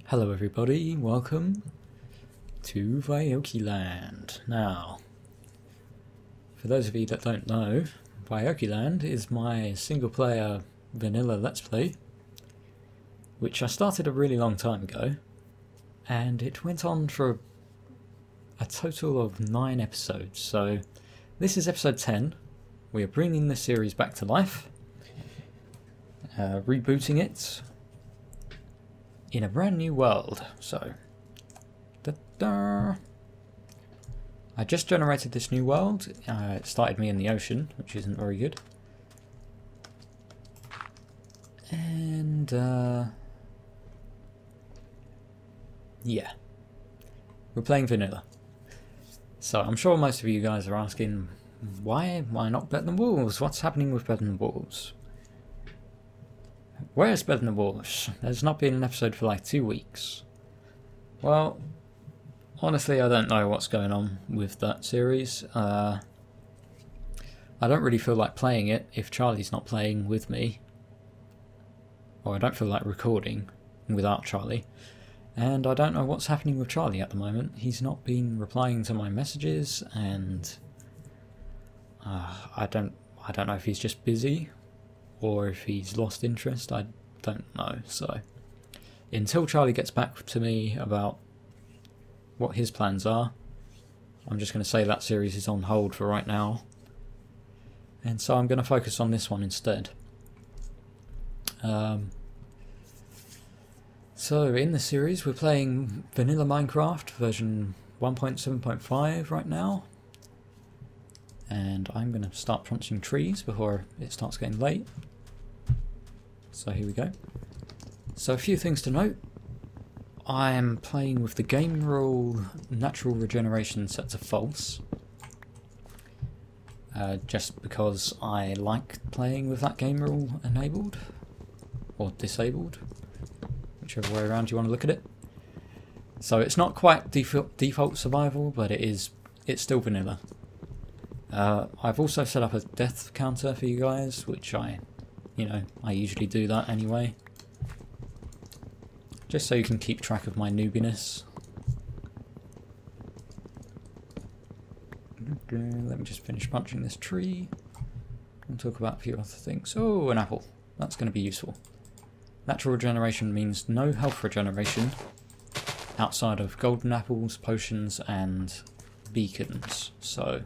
Hello everybody, welcome to Viokiland. Now, for those of you that don't know, Viokiland is my single player vanilla let's play, which I started a really long time ago, and it went on for a total of 9 episodes. So this is episode 10. We are bringing the series back to life, rebooting it in a brand new world. So, I just generated this new world. It started me in the ocean, which isn't very good. And yeah, we're playing vanilla. So I'm sure most of you guys are asking, why not better than wolves? What's happening with better than wolves? Where's better than wolves? There's not been an episode for like 2 weeks. Well, honestly, I don't know what's going on with that series. I don't really feel like playing it if Charlie's not playing with me. Or I don't feel like recording without Charlie. And I don't know what's happening with Charlie at the moment. He's not been replying to my messages, and I don't know if he's just busy or if he's lost interest. I don't know. So until Charlie gets back to me about what his plans are, I'm just going to say that series is on hold for right now, and so I'm going to focus on this one instead. So in the series we're playing vanilla Minecraft version 1.7.5 right now, and I'm going to start punching trees before it starts getting late. So here we go. So a few things to note. I am playing with the game rule natural regeneration set to false. Just because I like playing with that game rule enabled. Or disabled. Whichever way around you want to look at it. So it's not quite default survival, but it's still vanilla. I've also set up a death counter for you guys, which I usually do that anyway. Just so you can keep track of my noobiness. Let me just finish punching this tree and talk about a few other things. Oh, an apple. That's going to be useful. Natural regeneration means no health regeneration outside of golden apples, potions, and beacons. So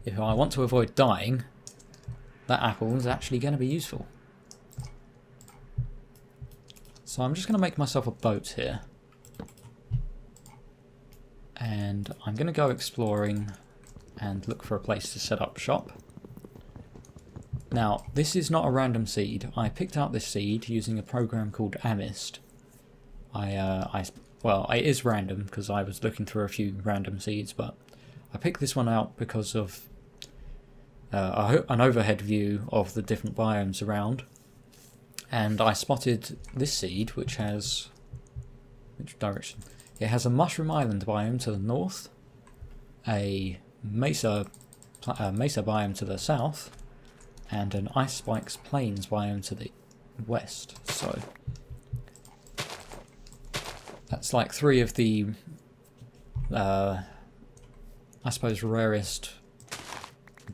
if I want to avoid dying, that apple is actually going to be useful. So I'm just going to make myself a boat here. And I'm going to go exploring and look for a place to set up shop. Now, this is not a random seed. I picked out this seed using a program called Amist. Well, it is random because I was looking through a few random seeds, but I picked this one out because of an overhead view of the different biomes around. And I spotted this seed, which has... which direction? It has a Mushroom Island biome to the north, a Mesa biome to the south, and an Ice Spikes Plains biome to the west. So that's like 3 of the, I suppose, rarest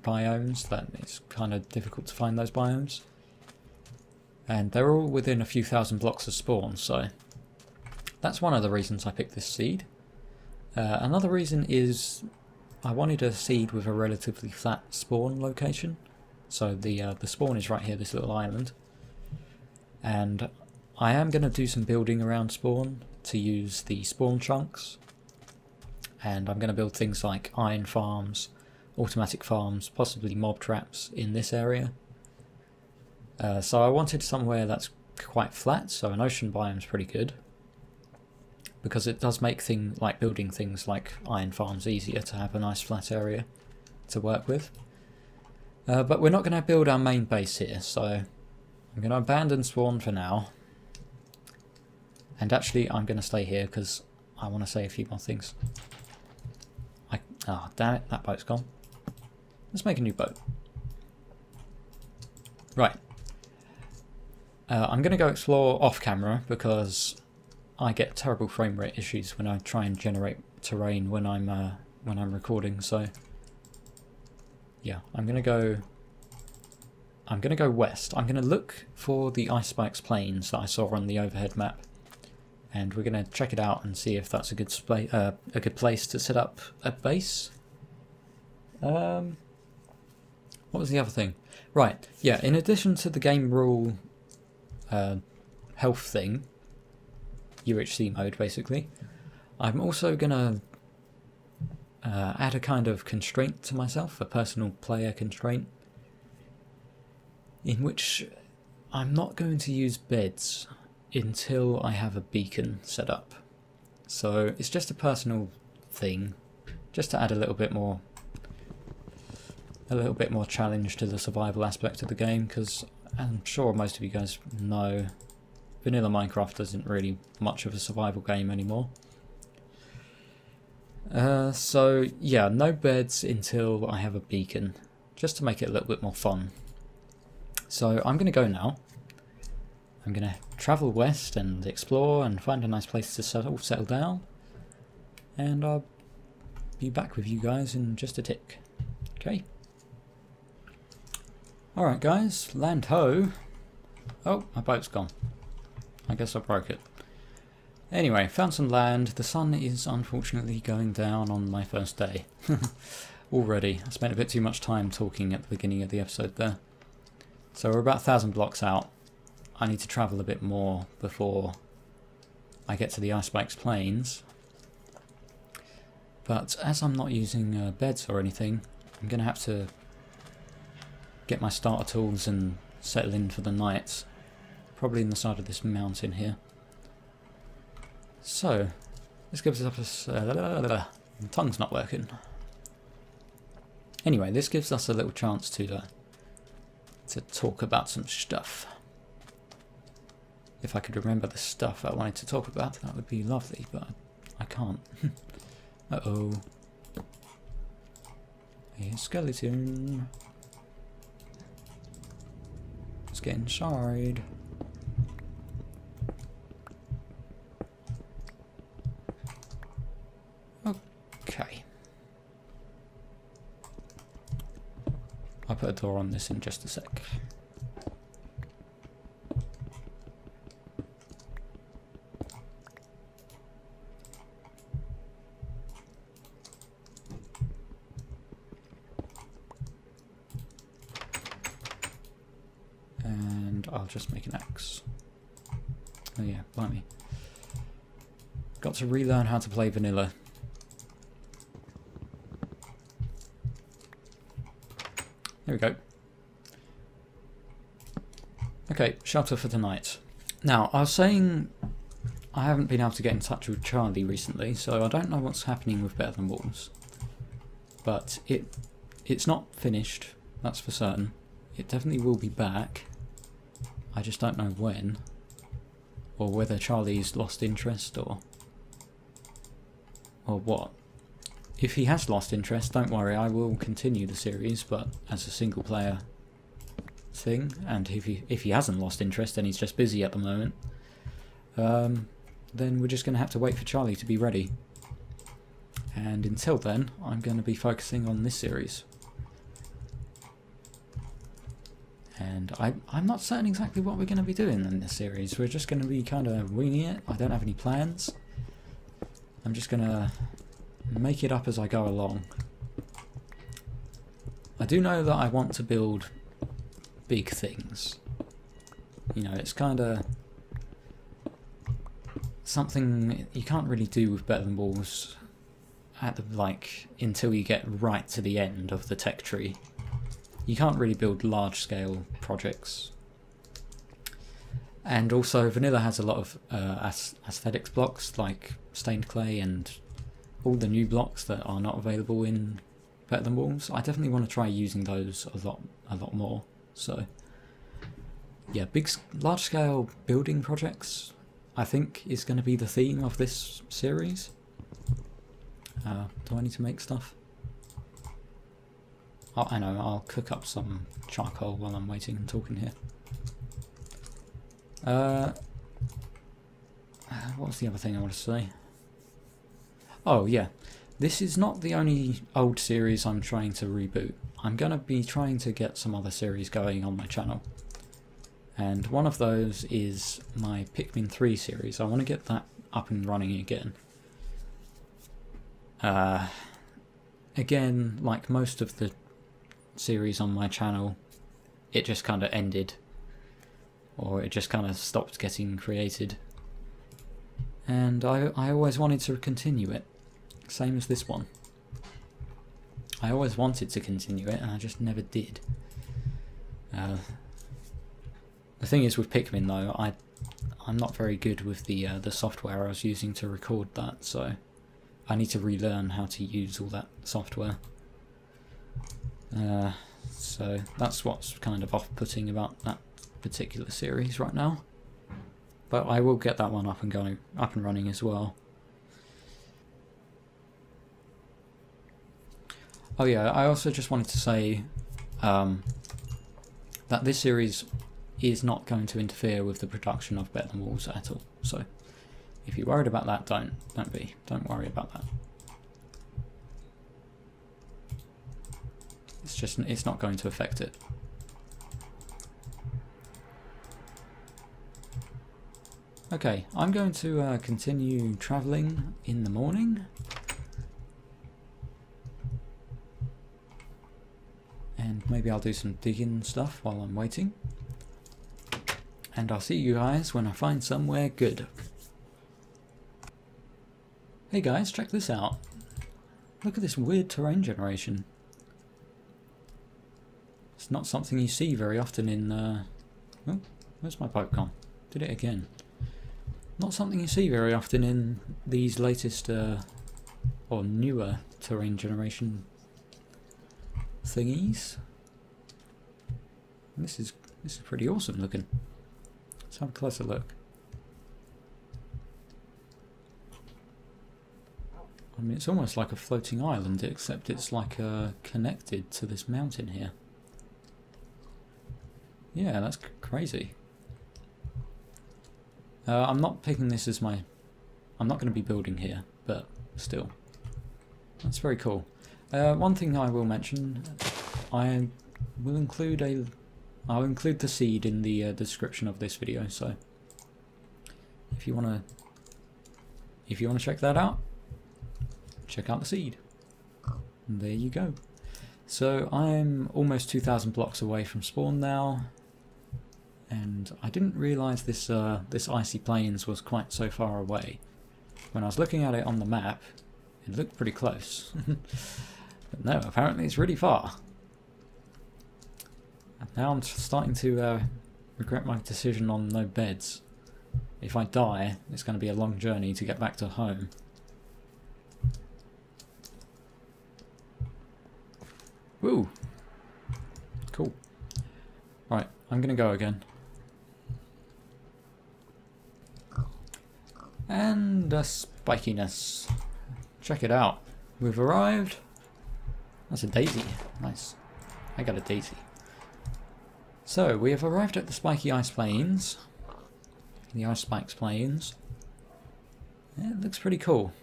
biomes. That it's kind of difficult to find those biomes. And they're all within a few thousand blocks of spawn, so that's one of the reasons I picked this seed. Another reason is I wanted a seed with a relatively flat spawn location. So the spawn is right here, this little island. And I am going to do some building around spawn to use the spawn chunks. And I'm going to build things like iron farms, automatic farms, possibly mob traps in this area. So I wanted somewhere that's quite flat, so an ocean biome's pretty good. Because it does make building things like iron farms easier to have a nice flat area to work with. But we're not going to build our main base here, so I'm going to abandon spawn for now. And actually I'm going to stay here because I want to say a few more things. Oh, damn it, that boat's gone. Let's make a new boat. Right. I'm going to go explore off camera because I get terrible frame rate issues when I try and generate terrain when I'm recording. So yeah, I'm gonna go west. I'm gonna look for the Ice Spikes Plains that I saw on the overhead map, and we're gonna check it out and see if that's a good place to set up a base. What was the other thing? Right, yeah, in addition to the game rule health thing, UHC mode basically, I'm also gonna add a kind of constraint to myself, a personal player constraint, in which I'm not going to use beds until I have a beacon set up. So it's just a personal thing, just to add a little bit more challenge to the survival aspect of the game, because I'm sure most of you guys know vanilla Minecraft isn't really much of a survival game anymore. So yeah, no beds until I have a beacon, just to make it a little bit more fun. So I'm going to go now. I'm going to travel west and explore and find a nice place to settle down, and I'll be back with you guys in just a tick. Okay. Alright guys, land ho. Oh, my boat's gone. I guess I broke it. Anyway, found some land. The sun is unfortunately going down on my first day. Already. I spent a bit too much time talking at the beginning of the episode there. So we're about 1,000 blocks out. I need to travel a bit more before I get to the Ice Spikes Plains. But as I'm not using beds or anything, I'm going to have to get my starter tools and settle in for the night. Probably in the side of this mountain here. So, this gives us my tongue's not working. Anyway, this gives us a little chance to talk about some stuff. If I could remember the stuff I wanted to talk about, that would be lovely, but I can't. Uh-oh. A skeleton. Let's get inside. Okay. I'll put a door on this in just a sec. And I'll just make an axe. Oh yeah, blimey. Got to relearn how to play vanilla. There we go. Okay, shelter for tonight. Now, I was saying I haven't been able to get in touch with Charlie recently, so I don't know what's happening with Better Than Walls. But it's not finished, that's for certain. It definitely will be back. I just don't know when. Or whether Charlie's lost interest or what. If he has lost interest, don't worry, I will continue the series, but as a single player thing. And if he hasn't lost interest and he's just busy at the moment, then we're just going to have to wait for Charlie to be ready. And until then, I'm going to be focusing on this series. And I'm not certain exactly what we're going to be doing in this series. We're just going to be kind of winging it. I don't have any plans. I'm just going to make it up as I go along. I do know that I want to build big things. You know, it's kind of something you can't really do with Better Than Walls at the, until you get right to the end of the tech tree. You can't really build large-scale projects. And also, vanilla has a lot of aesthetics blocks, like stained clay and all the new blocks that are not available in Better Than Walls. I definitely want to try using those a lot more. So, yeah, large-scale building projects, I think, is going to be the theme of this series. Do I need to make stuff? Oh, I know, I'll cook up some charcoal while I'm waiting and talking here. What was the other thing I want to say? Oh yeah, this is not the only old series I'm trying to reboot. I'm going to be trying to get some other series going on my channel. And one of those is my Pikmin 3 series. I want to get that up and running again. Again, like most of the series on my channel, it just kind of ended. Or it just kind of stopped getting created. And I always wanted to continue it. Same as this one. I always wanted to continue it and I just never did. The thing is with Pikmin though, I'm not very good with the software I was using to record that, so I need to relearn how to use all that software. So that's what's kind of off-putting about that particular series right now. But I will get that one up and running as well. Oh yeah, I also just wanted to say that this series is not going to interfere with the production of Better Than Walls at all. So if you're worried about that, don't worry about that. It's not going to affect it. Okay, I'm going to continue travelling in the morning. And maybe I'll do some digging stuff while I'm waiting. And I'll see you guys when I find somewhere good. Hey guys, check this out. Look at this weird terrain generation. It's not something you see very often in... Oh, where's my pipe gone? Did it again. Not something you see very often in these latest or newer terrain generation thingies. This is pretty awesome looking. Let's have a closer look. I mean, it's almost like a floating island, except it's like connected to this mountain here. Yeah, that's crazy. I'm not picking this as my... I'm not going to be building here, but still. That's very cool. One thing I will mention, I'll include the seed in the description of this video, so if you wanna check that out, check out the seed. And there you go. So I'm almost 2,000 blocks away from spawn now, and I didn't realise this icy plains was quite so far away. When I was looking at it on the map, it looked pretty close. But no, apparently it's really far. And now I'm starting to regret my decision on no beds. If I die, it's going to be a long journey to get back to home. Woo! Cool. Right, I'm going to go again. And a spikiness. Check it out. We've arrived. That's a daisy. Nice. I got a daisy. So, we have arrived at the spiky ice plains. The ice spikes plains. Yeah, it looks pretty cool.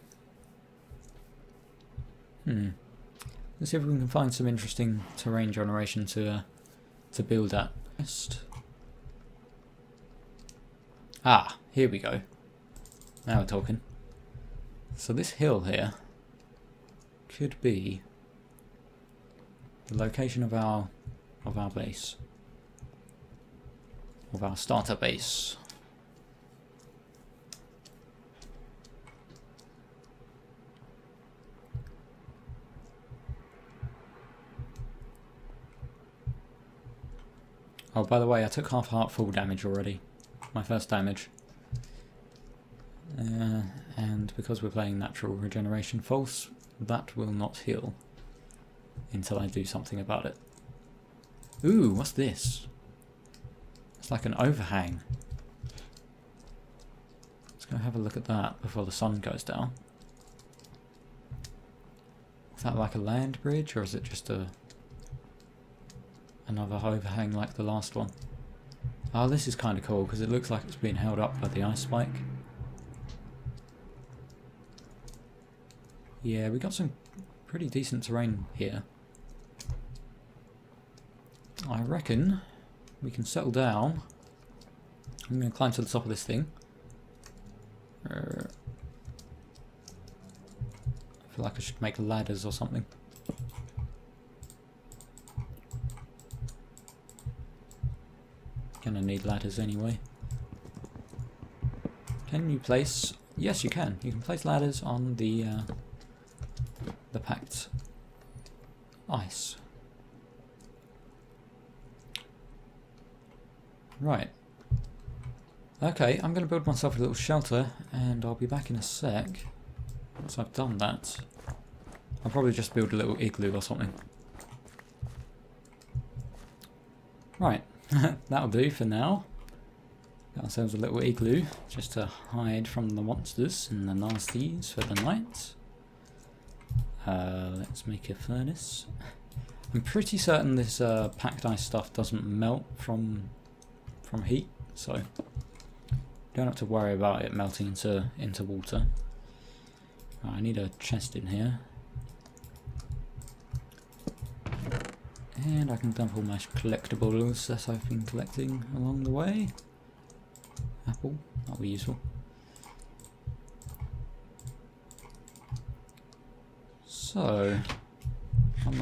Let's see if we can find some interesting terrain generation to build at. Ah, here we go. Now we're talking. So this hill here could be the location of our base, of our starter base. Oh, by the way, I took half heart full damage already. My first damage. And because we're playing natural regeneration false, that will not heal until I do something about it. Ooh, what's this? It's like an overhang. Let's go have a look at that before the sun goes down. Is that like a land bridge, or is it just another overhang like the last one? Oh, this is kind of cool because it looks like it's being held up by the ice spike. Yeah, we got some pretty decent terrain here. I reckon we can settle down. I'm going to climb to the top of this thing. I feel like I should make ladders or something. Gonna need ladders anyway. Can you place... Yes, you can. You can place ladders on the packed ice. Right. Okay, I'm going to build myself a little shelter, and I'll be back in a sec. Once I've done that, I'll probably just build a little igloo or something. Right, that'll do for now. Got ourselves a little igloo, just to hide from the monsters and the nasties for the night. Let's make a furnace. I'm pretty certain this packed ice stuff doesn't melt from heat, so don't have to worry about it melting into water. Right, I need a chest in here. And I can dump all my collectibles that I've been collecting along the way. Apple, that'll be useful. So, let's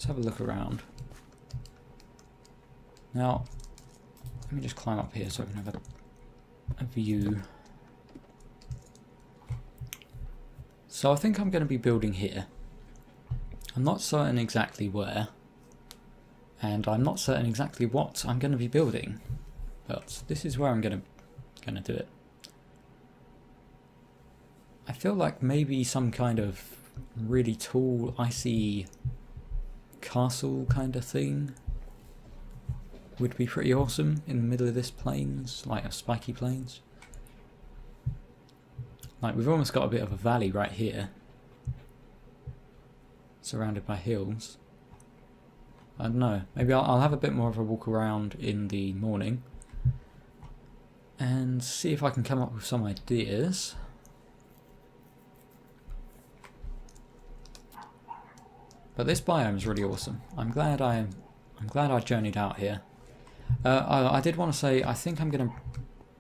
have a look around. Now, let me just climb up here so I can have a view. So I think I'm going to be building here. I'm not certain exactly where, and I'm not certain exactly what I'm going to be building, but this is where I'm going to do it. I feel like maybe some kind of really tall, icy castle kind of thing would be pretty awesome in the middle of this plains, like a spiky plains. Like, we've almost got a bit of a valley right here, surrounded by hills. I don't know, maybe I'll have a bit more of a walk around in the morning and see if I can come up with some ideas. But this biome is really awesome. I'm glad I journeyed out here. I did want to say, I think I'm going to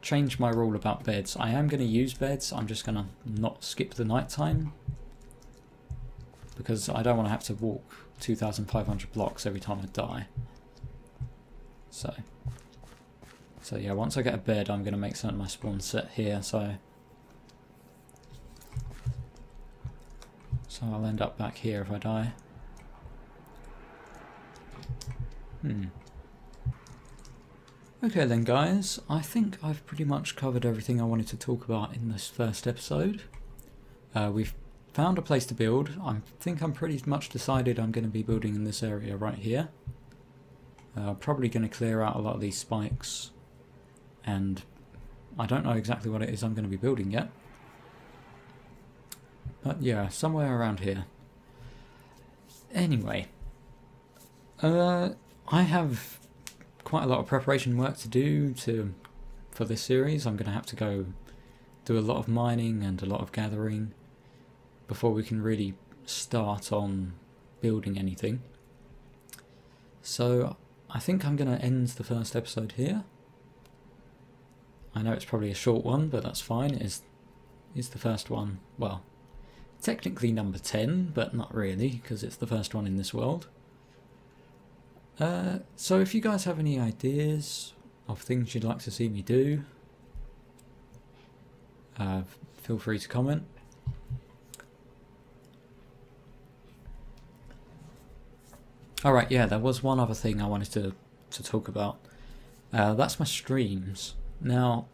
change my rule about beds. I am going to use beds, I'm just going to not skip the night time, because I don't want to have to walk 2,500 blocks every time I die. So yeah, once I get a bed, I'm going to make certain my spawn set here, so I'll end up back here if I die. Okay then guys, I think I've pretty much covered everything I wanted to talk about in this first episode. We've found a place to build. I think I'm pretty much decided I'm going to be building in this area right here. Probably going to clear out a lot of these spikes, and I don't know exactly what it is I'm going to be building yet. But yeah, somewhere around here. Anyway, I have quite a lot of preparation work to do for this series. I'm going to have to go do a lot of mining and a lot of gathering before we can really start on building anything. So I think I'm going to end the first episode here. I know it's probably a short one, but that's fine. It is the first one. Well, technically number 10, but not really, because it's the first one in this world. So if you guys have any ideas of things you'd like to see me do, feel free to comment. Alright, yeah, there was one other thing I wanted to talk about. That's my streams. Now,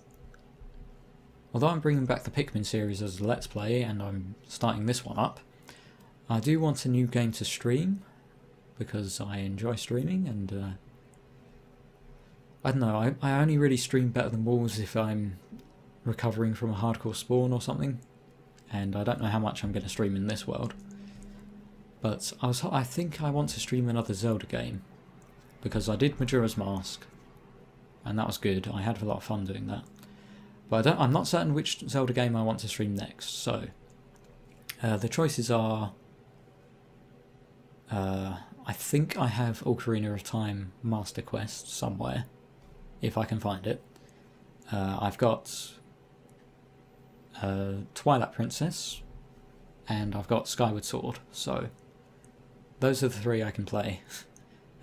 although I'm bringing back the Pikmin series as a Let's Play, and I'm starting this one up, I do want a new game to stream, because I enjoy streaming, and I don't know, I only really stream Better Than Wolves if I'm recovering from a hardcore spawn or something, and I don't know how much I'm going to stream in this world. But I think I want to stream another Zelda game, because I did Majora's Mask, and that was good. I had a lot of fun doing that. But I'm not certain which Zelda game I want to stream next, so the choices are, I think I have Ocarina of Time Master Quest somewhere, if I can find it. I've got Twilight Princess, and I've got Skyward Sword, so those are the three I can play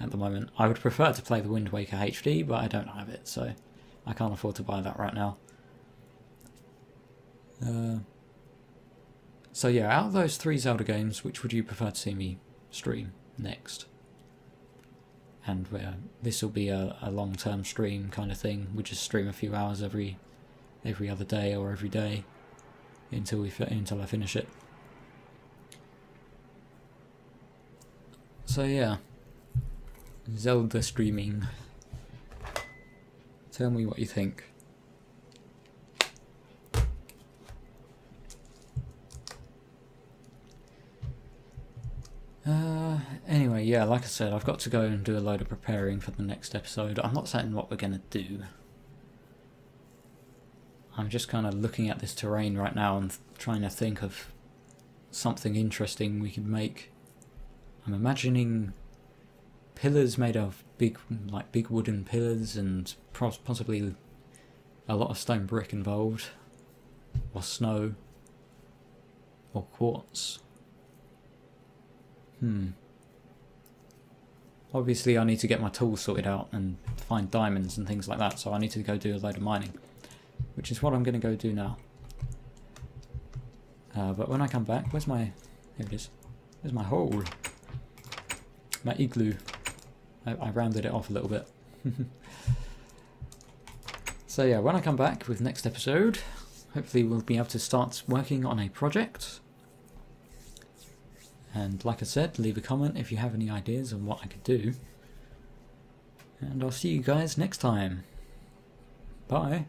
at the moment. I would prefer to play the Wind Waker HD, but I don't have it, so I can't afford to buy that right now. So yeah, out of those 3 Zelda games, which would you prefer to see me stream next? And this will be a long-term stream kind of thing. We just stream a few hours every other day or every day until I finish it. So yeah, Zelda streaming. Tell me what you think. Anyway, yeah, like I said, I've got to go and do a load of preparing for the next episode. I'm not certain what we're going to do. I'm just kind of looking at this terrain right now and trying to think of something interesting we could make. I'm imagining pillars made of big wooden pillars, and possibly a lot of stone brick involved, or snow, or quartz. Obviously I need to get my tools sorted out and find diamonds and things like that, so I need to go do a load of mining, which is what I'm going to go do now. But when I come back, here it is, where's my hole? My igloo. I rounded it off a little bit. So yeah, when I come back with next episode, hopefully we'll be able to start working on a project. And like I said, leave a comment if you have any ideas on what I could do. And I'll see you guys next time. Bye.